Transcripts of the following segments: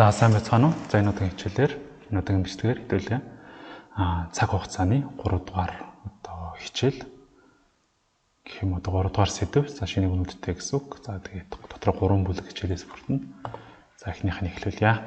За сайн байцгаана уу? За энэ удаагийн хичээлээр энэ удаагийн бичлэгээр хэдүүлээ цаг хугацааны 3 дугаар одоо хичээл гэх юм одоо 3 дугаар сэдв. За шинэ өгнүүдтэй гэсэн үг. За тэгээд дотор 3 бүлэг хичээлээс бүрдэнэ. За эхнийх нь эхлүүлье.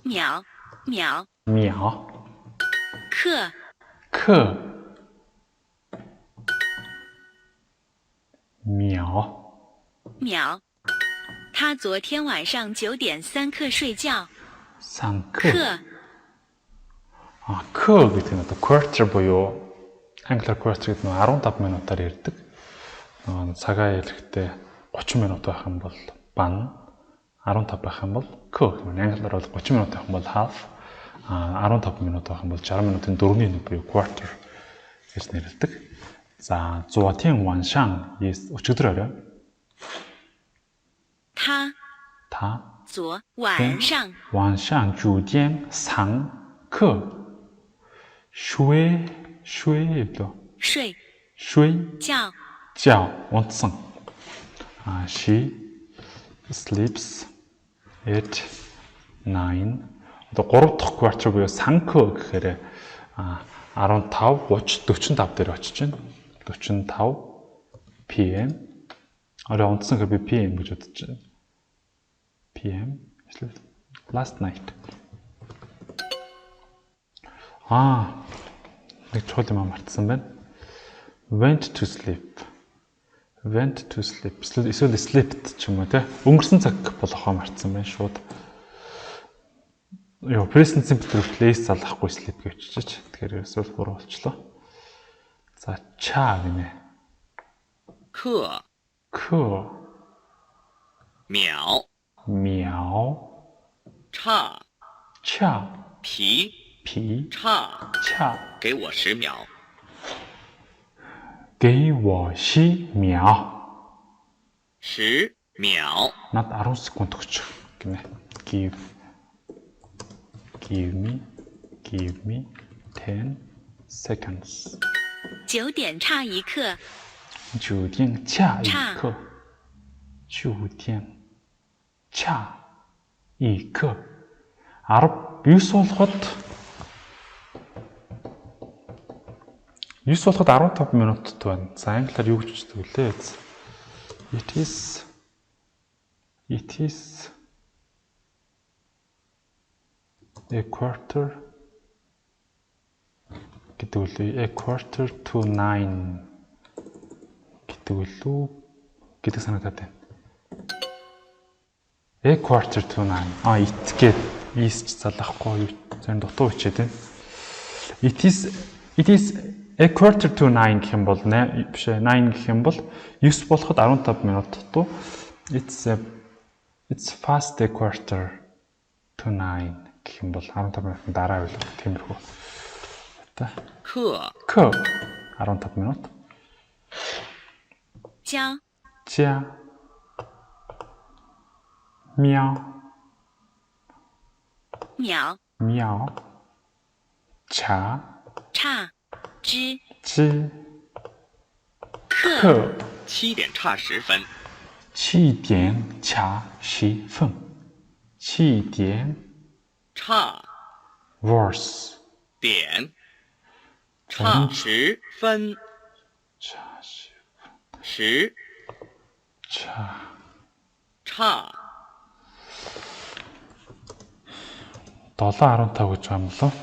Мяу, мяу. Мяу. 课 К. Мяу. 秒。他昨天晚上9点3刻睡觉。 3刻. 课 К гэдэг нь одоо quarter буюу англиар quarter гэдэг нь 15 минутаар ярьдаг. Цагаа хэлэхдээ 30 минут байх юм бол ban, 15 байх юм бол К. Англиар бол 30 минут байх юм бол half, 15 минут байх юм бол 60 минутын 4/1 буюу quarter гэж нэрлэдэг. За 昨天晚上 өчигдөр орой. 他昨晚上晚上9点3刻睡睡觉 унтсан. She sleeps at 9. Одоо 3 дахь quarter буюу санкө гэхээр 15, 30, 45 дээр очиж байна. 45 PM. Орой унтсан гэхээр би PM гэж бодож байна. PM last night. Нэг чухал юм мартсан байна. Went to sleep. Эсвэл slept ч юм уу те. Өнгөрсөн цаг болохоо мартсан байна шууд. Present simple replace залахгүй sleep гэвчиж. Тэгэхээр эсвэл 3 болчлоо. За cha гинэ. 课 秒 cha 皮 cha 给我10秒 给我10秒 10秒 над 10 секунд өгч гинэ. Give me 10 seconds. 9点差1刻 9点恰1刻 9点恰1刻 9 болоход 15 минуттай байна. За англиар юу гэж хэлдэг вүлээ? It is a quarter гэдэг үлээ. A quarter to 9 гэдэг үлээ гэдэг санагдаад байна. A quarter to 9. It гээд is ч залахгүй юу? Зөв дутуу бичээд байна. It is a quarter to 9 гэх юм бол 9 гэх юм бол 9 болоход 15 минут дутуу. It's fast a quarter to 9 гэх юм бол 15 минутын дараа байлгүй тиймэрхүү. К 15 минут. Жа мяу Cha 知 课 7点差10分 7点差10分 7点差 verse 点差10分差10分 10差 7.15 гэж байгаа юм болов.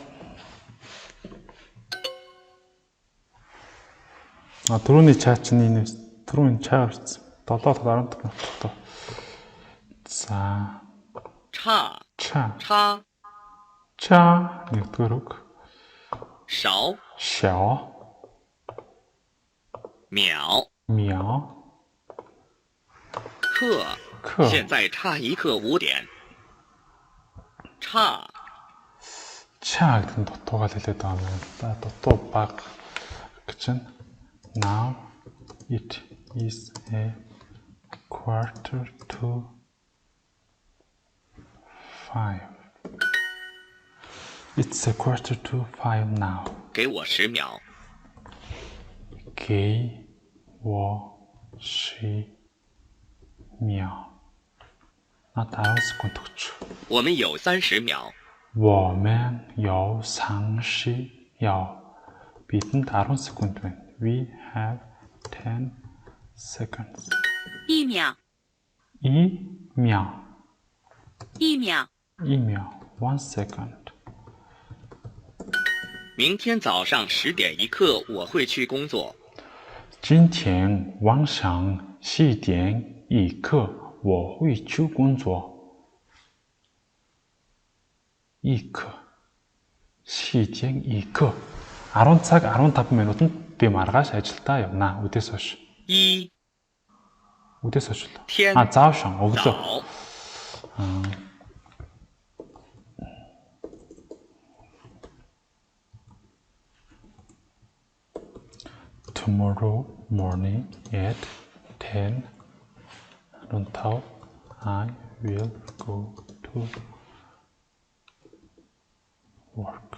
Түрүүний чаа чинь энэ түрүүний чаа ирсэн. 7.15 минуттай. За. Cha нэгдүгээр үг. 少 秒 课 现在差1刻5点 差 гэдэг нь дутуугаар хэлээд байгаа юм. За дутуу баг гэж байна. Now it is a quarter to 5. It's a quarter to 5 now. 给我10秒 给我10秒나 다른 секунд өгч. 我们有30秒。我们有30秒. Бидэнд 10 секунд байна. We have 10 seconds. 1秒， 1秒. 1秒， 1秒. 1 second. 明天早上10点一刻，我会去工作。今天晚上10点一刻，我会去工作。一刻. 10点一刻. 10 цаг 15 минутанд би маргааш ажилдаа явна. Үдээс хойш. 1 Үдээс хойш л. 天 заавшан өглөө. 早。 Tomorrow morning at 10 until I will go to work.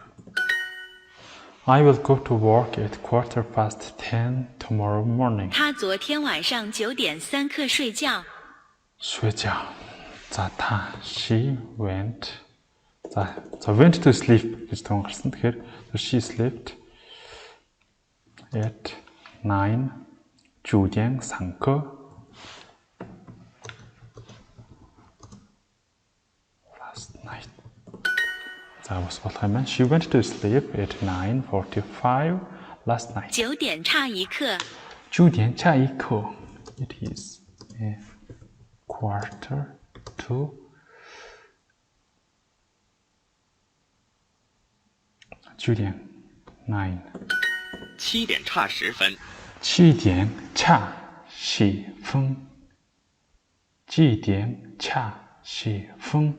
I will go to work at 10:15 tomorrow morning. 他昨天晚上9点3刻睡觉。睡觉. She went. Went to sleep гэж тун гарсан. Тэгэхээр she slept at 9点3刻. Last night. бас болох юм байна. She went to sleep at 9:45 last night. 9点差1刻。9点差1刻. It is a quarter to 9点 9. 7点差10分。7点差10分. 7点差10分.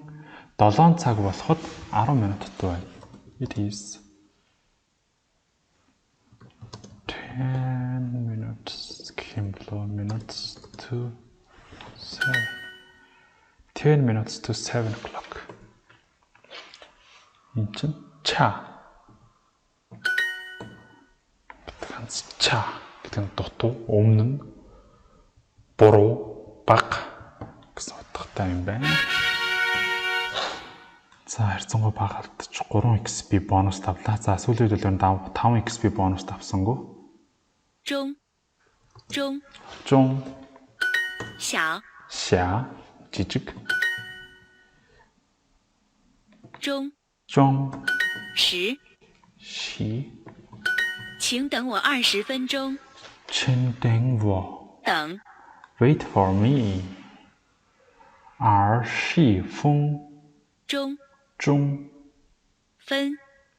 7 цаг болоход 10 минуттай байна. It is 10 minutes. Minutes to 7. 10 minutes to 7 o'clock. 인 чинь 차. 차 гэдэг нь дутуу, өмнө нь буруу, бага гэсэн утгатай юм байна. За харьцангуй бага алдчих 3 XP бонус тавлаа. За сүүлийн төлөвлөрөнд 5 XP бонус тавсангүй. 中，中，中小，小 жижиг. 中，中10。十. 请等我20分钟。请等我. 等， Wait for me. 20分钟，钟. 分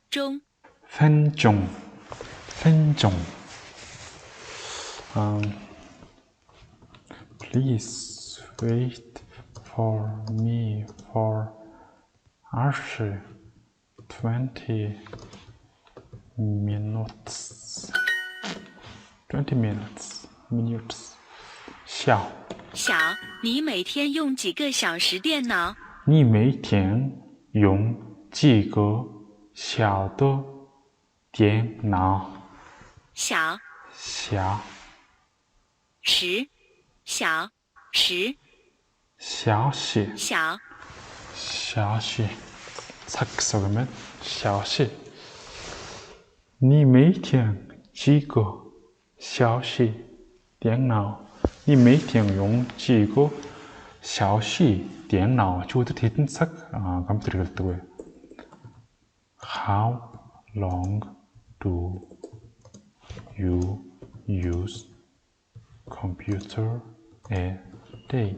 钟，分钟. 分钟. Please wait for me for 20 minutes. 20 minutes. Minutes. 小. 小，你每天用几个小时电脑？你每天用几个小的电脑？小，小10，小10，小时小小时цаг гэсэн үг юм байна. 小时. 你每天几个小时电脑？你每天用几个小时电脑? Чи өдөрт хэдэн цаг компьютер хэрэглэдэг вэ? How long do you use computer a day?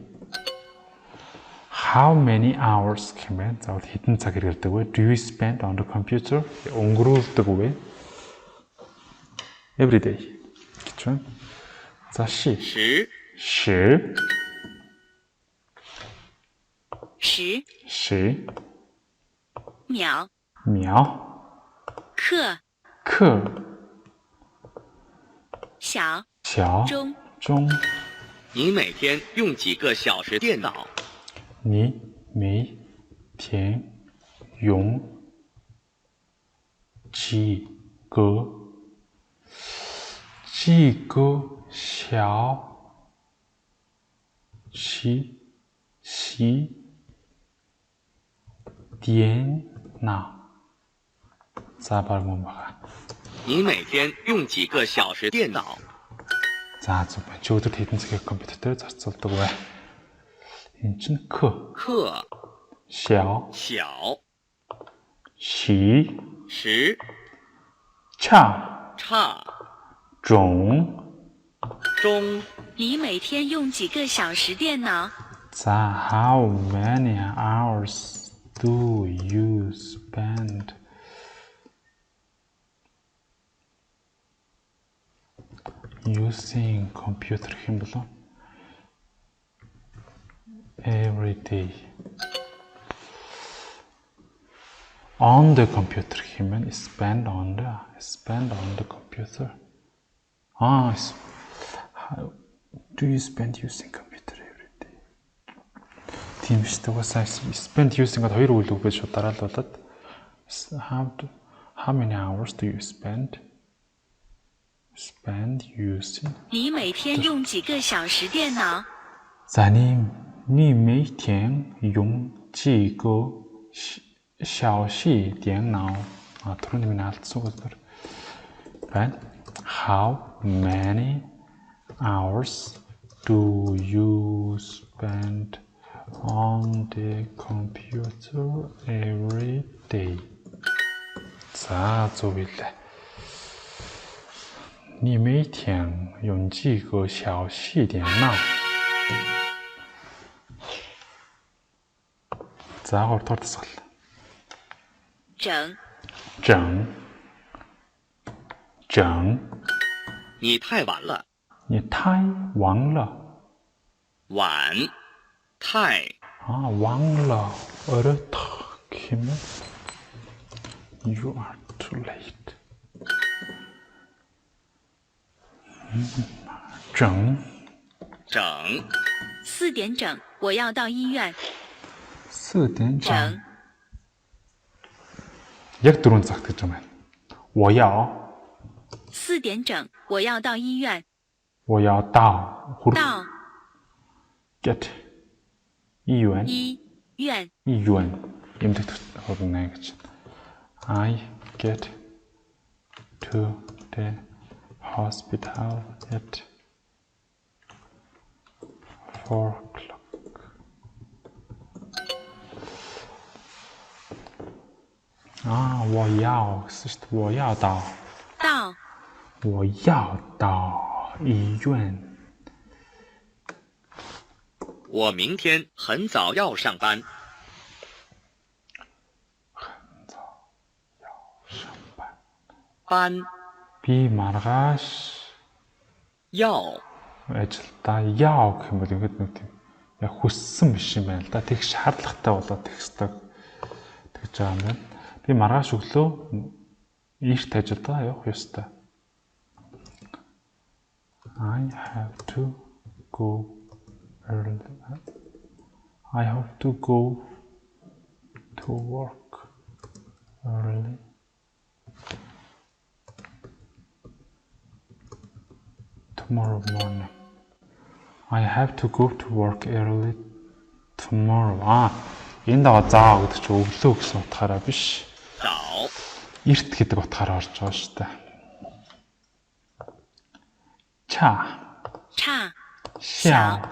How many hours гэмээр заавал хэдэн цаг хэрэглэдэг вэ? Do you spend on the computer? Өнгөрүүлдэг вэ? Every day гэж байна. За ши. 10 10 10秒秒课小小中中你每天用几个小时电脑？你每天用几个小时电脑 За баг мөн байгаа. 你每天用几个小时电脑？ За зөв байна. Чи өдөрт хэдэн цагийг компьютер дээр зарцуулдаг вэ? Энэ чинь К. 课小小习时差差中中你每天用几个小时电脑？ За how many hours do you spend using computer гэх юм болов? Every day. On the computer гэх юм байна. Spend on the computer. How do you spend using computer every day? Тийм шүү дээ. Угаасаа spend using-ад хоёр үйл үг гэж шууд дараалуулад how many hours do you spend using? 你每天用几个小时电脑？ За你每天用几个小时電腦? Түрүүний миний алдсан үг зүгээр байна. How many hours do you spend on the computer every day? За зөв билээ. 你每天用几个小时電腦? За 2-р дасгал. 整 你太晚了，你太晚了. 晚太晚了 어렵다. 그러면 you are too late. 整4点整，我要到医院。 4點整. 整 Яг 4 цагт гэж юм байна. 我要4点整，我要到医院。到 到 get 醫院医院 эмдэгт хөрнө гэж. I get to the hospital at 4 o'clock. 我要是我要到医院. 我明天很早要上班。班 Би маргааш 要 ажилдаа яа гэх юм бол ингээд нэг тийм яг хүссэн биш юм байна л да. Тэг шаардлагатай болоод тэгсдэг. Тэгж байгаа юм байна. Би маргааш өглөө ийшт ажилдаа явах ёстой. I have to go early. I have to go to work early. Tomorrow morning. I have to go to work early tomorrow. Энэ даа заа гэдэг чинь өглөө гэсэн утгаараа биш. 早 Эрт гэдэг утгаараа орж байгаа шүү дээ. Cha. 差 Xiao.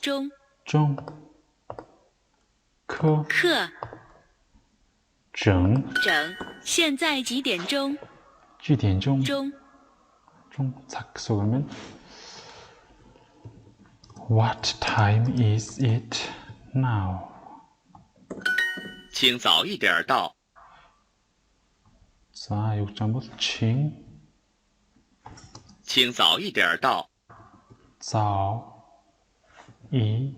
中 中 科 课 整 整。现在几点钟？ 几点钟 钟 цаг гэсэн үг юм байна. What time is it now? 请早一点到。 За юу гэж юм бол чин 请早一点到。 早一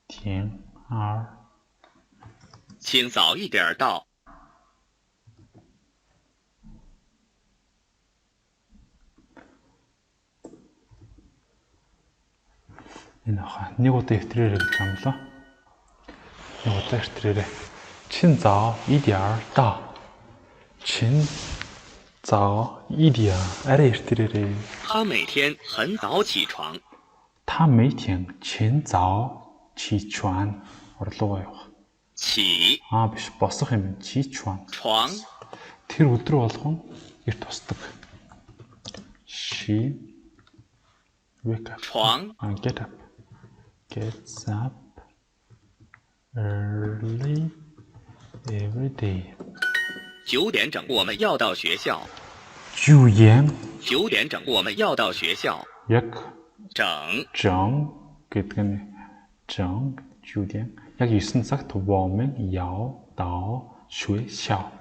点儿 请早一点到。 Энэ хаа нэг удаа ихтрээрээ гэж юм лөө. Нэг удаа ихтрээрээ. Чин заа идеал да. Чин заа идеал арай ихтрээрээ. 他每天很早起床。 他每天清早起床。орлогоо явах. 起 Биш босох юм. Чичван. 床 Тэр өдрө болгон эрт тусдаг. She wake up. 床 Get up. Gets up early every day. 9点整我们要到学校。 주연 9点整我们要到学校。 яг 整 정 гэдэг нь 정 주연 яг 9 цагт warming яв дao шүэ шao.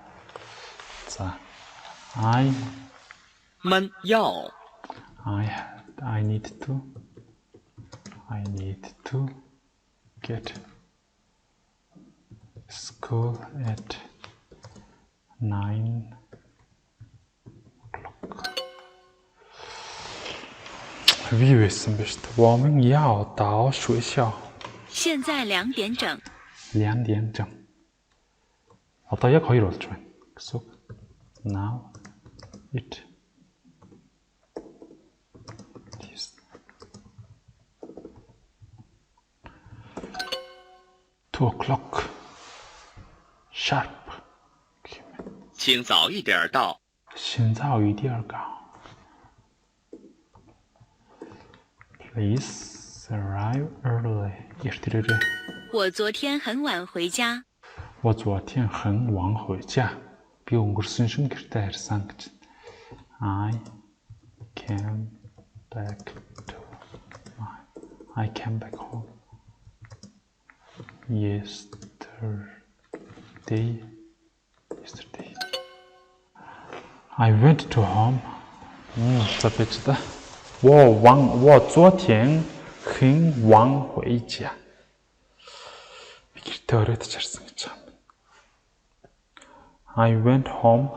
За I 们要 I need to get school at 9 o'clock. View байсан ба шүү дээ. Warming яв дao шүэ шao. 现在2点整。 2 点整. Одоо яг 2 болж байна. Гэсэн үг. Now it is 2 o'clock sharp. 请早一点到。 现在有第二个. Please arrive early. Иртэрээрээ. 我昨天很晚回家。 我昨天很晚回家. Би өнгөрсөн шөнө гэртээ харсан гэж. I came back home yesterday. I went to home. За байж та. 我昨天很晚回家. Би гэртээ оройд чарсан гэж байна. I went home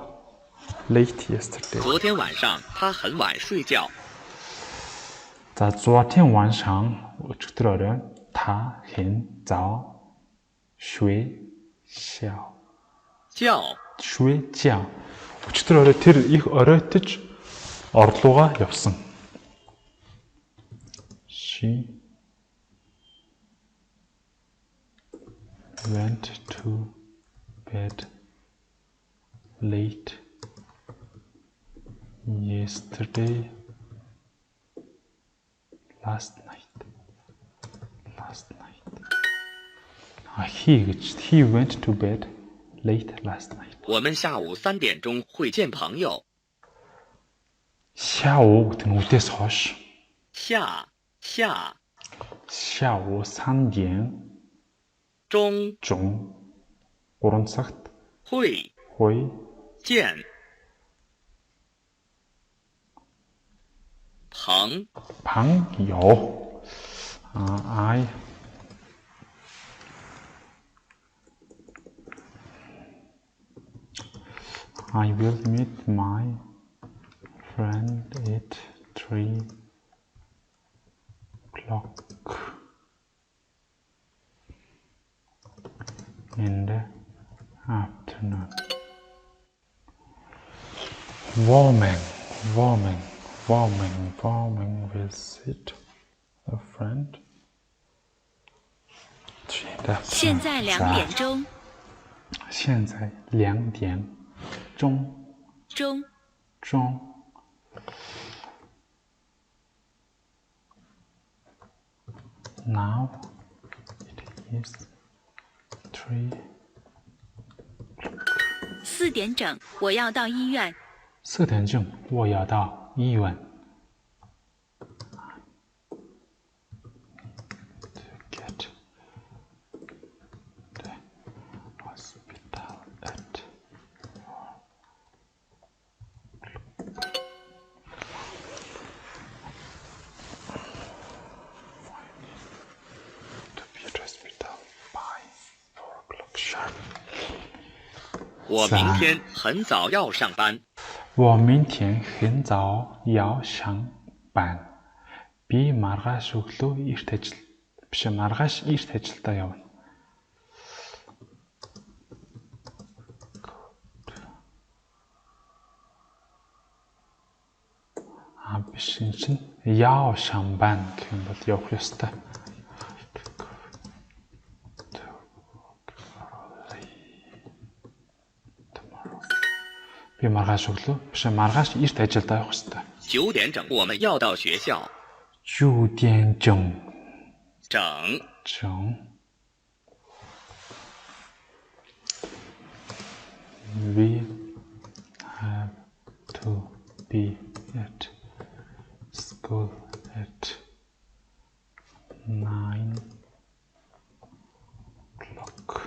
late yesterday. 昨天晚上他很晚睡觉。 За 昨天晚上өчигдөр орой та хэн зав шүэ шao. 觉 шүэ жаа. Өчигдөр орой тэр их оройтож орлууга явсан. She went to bed late yesterday. Last night. He went to bed late last night. 我们下午3点钟会见朋友。 下午гэдэг нь үдээс хойш. 下 下午3点 钟 钟 3 цагт 会 见朋 朋友. I will meet my friend at 3 o'clock in the afternoon. Warming visit a friend. 现在2点钟。 现在2点钟。 Now it is 3 4点整，我要到医院。 4点整，我要到医院。 我明天很早要上班。 我明天很早要上班. Би маргааш өглөө эрт ажил. Биш маргааш эрт ажилдаа явна. Биш энэ чинь яа шамбан гэх юм бол явах ёстой. Би маргааш өглөө. Биш маргааш эрт ажилдаа явах хэрэгтэй. 9点整，我们要到学校。 9点整。整 We have to be at school at 9 o'clock.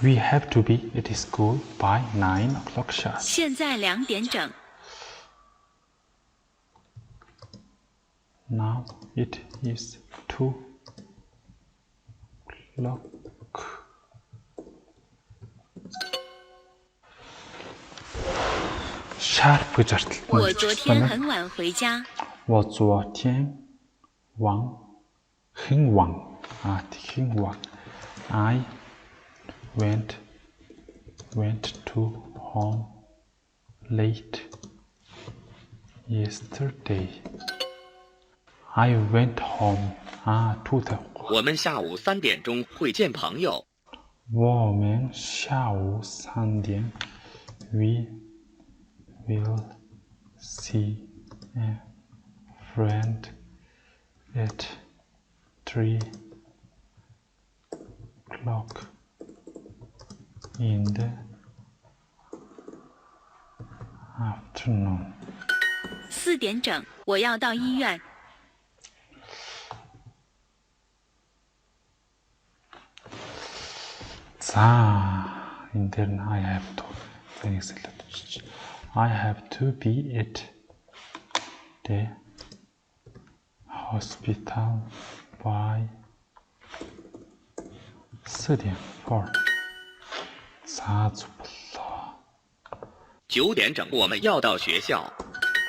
We have to be at school by 9 o'clock sharp. 现在2点整。 Now it is 2 o'clock. Sharp гэж арталт. 我昨天很晚回家。我昨天很晚 I went to home late yesterday. I went home to the 我们下午3点钟会见朋友。我们下午3点 we will see a friend at 3 o'clock in the afternoon. 4点整，我要到医院。 자, энэ нь I have to. I have to be at the hospital by 4点 4. 자, 좋불러. 9点整，我们要到学校。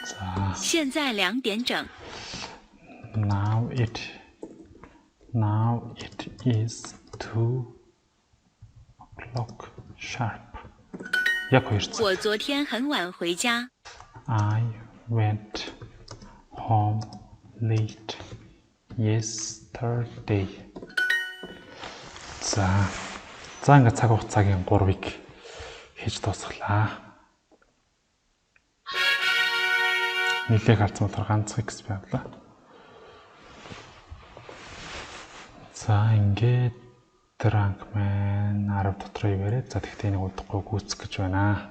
자, 现在2点整。 now it is 2 o'clock sharp. 약 2시. 我昨天很晚回家。 I went home late yesterday. За ингээд цаг хугацаагийн 3-ыг хийж дуусглаа. Нилээх харцсан болохоор ганц X байглаа. За ингээд drunk man 10 дотор ивэрээ. За тэгтээ нэг удахгүй гүйцэх гэж байна.